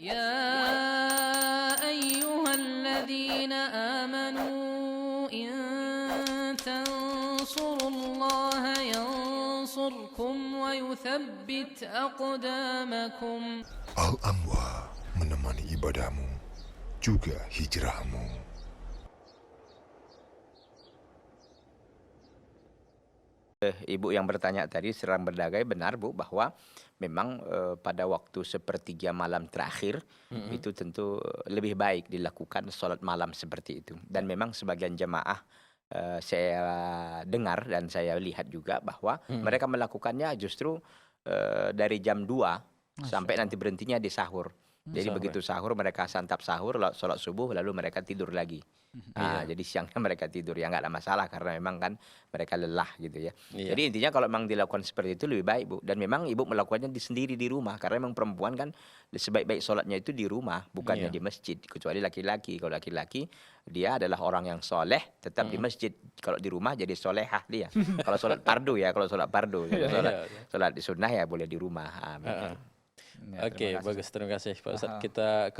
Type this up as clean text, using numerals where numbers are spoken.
يا أيها الذين آمنوا إن تنصروا الله ينصركم ويثبت أقدامكم. Al-Anwar menemani ibadahmu, juga hijrahmu. Ibu yang bertanya tadi serang berdagai, benar Bu, bahwa memang pada waktu sepertiga malam terakhir itu tentu lebih baik dilakukan sholat malam seperti itu. Dan memang sebagian jemaah saya dengar dan saya lihat juga bahwa mereka melakukannya justru dari jam 2 sampai nanti berhentinya di sahur. Jadi begitu sahur mereka santap sahur, sholat subuh, lalu mereka tidur lagi. Jadi siangnya mereka tidur, ya nggak ada masalah karena memang kan mereka lelah gitu ya. Jadi intinya kalau memang dilakukan seperti itu lebih baik Bu. Dan memang ibu melakukannya sendiri di rumah karena memang perempuan kan sebaik-baik sholatnya itu di rumah, bukannya di masjid. Kecuali laki-laki, kalau laki-laki dia adalah orang yang soleh tetap di masjid. Kalau di rumah jadi solehah dia. Kalau sholat fardu ya, kalau sholat fardu, sholat di sunnah ya boleh di rumah. Oke, bagus, terima kasih Pak Ustadz. Kita ke